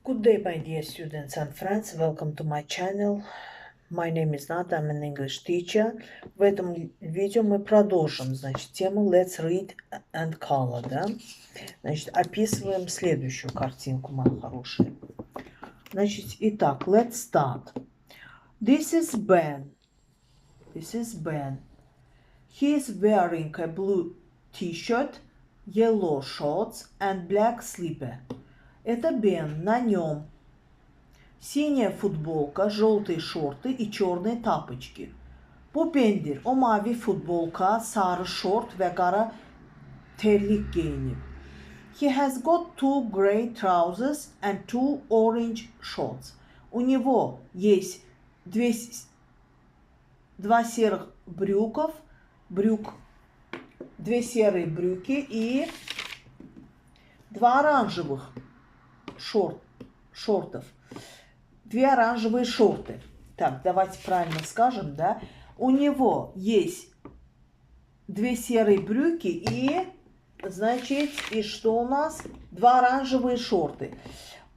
Good day, my dear students and friends. Welcome to my channel. My name is Nata, I'm an English teacher. В этом видео мы продолжим, значит, тему Let's Read and Color, да? Значит, описываем следующую картинку, мои хорошие. Значит, итак, let's start. This is Ben. This is Ben. He is wearing a blue t-shirt, yellow shorts and black slipper. Это Бен, на нем синяя футболка, желтые шорты и черные tапочки. Bu Ben'dir. O mavi futbolka, sarı şort ve qara terlik giyinib. He has got two gray trousers and two orange shorts. У него есть два серых две серые брюки и два оранжевых шортов. Две оранжевые шорты. Так, давайте правильно скажем, да? У него есть две серые брюки и, значит, и что у нас? Два оранжевые şorты.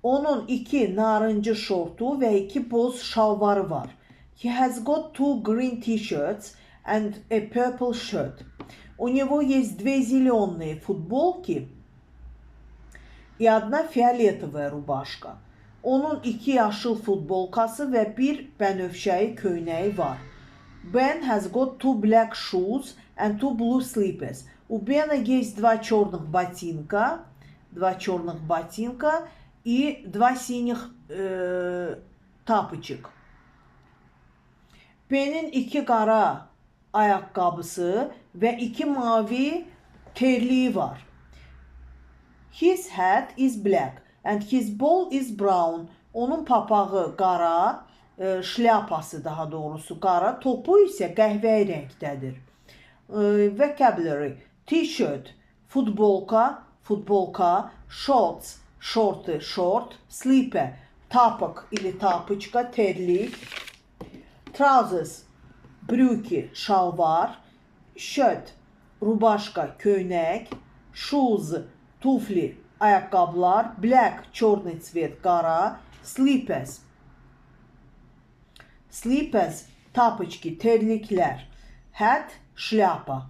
Onun iki narıncı şortu ve iki boz şalvarı var. He has got two green t-shirts and a purple shirt. У него есть две зеленые футболки и одна фиолетовая рубашка. Onun iki yaşıl futbolkası ve bir bənövşəyi köynəyi var. Ben has got two black shoes and two blue slippers. У Бена есть два черных ботинка и два синих тапочек. Ben'in iki qara ayakkabısı ve iki mavi terliği var. His hat is black and his ball is brown. Onun papağı qara, şlyapası daha doğrusu qara, topu isə qəhvəyi rəngdədir. Vocabulary: t-shirt, futbolka, shorts, short, slipper, tapak ili tapıçka, terlik, trousers, brüki, şalvar, shirt, rubaşka, köynək, shoes, tufli, ayakkabılar, black, черный цвет, qara, slippers, тапочки, терliklər, hat, шляпа.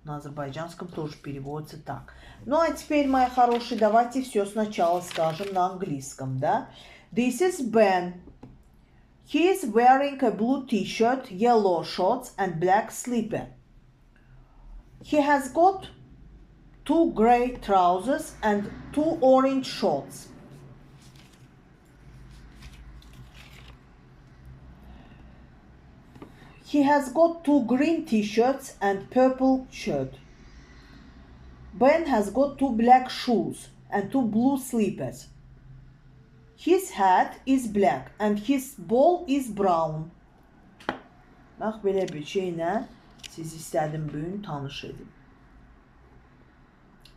На азербайджанском тоже переводится так. Ну а теперь, мои хорошие, давайте все сначала скажем на английском, да? This is Ben. He is wearing a blue t-shirt, yellow shorts and black slipper. He has got two gray trousers and two orange shorts. He has got two green t-shirts and purple shirt. Ben has got two black shoes and two blue slippers. His hat is black and his ball is brown. Bax, belə bir şeylə siz istədim bugün tanış edin.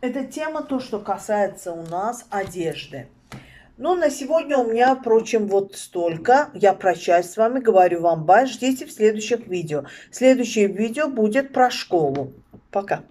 Это тема, то, что касается у нас одежды. Ну, на сегодня у меня, впрочем, вот столько. Я прощаюсь с вами, говорю вам бай, ждите в следующих видео. Следующее видео будет про школу. Пока.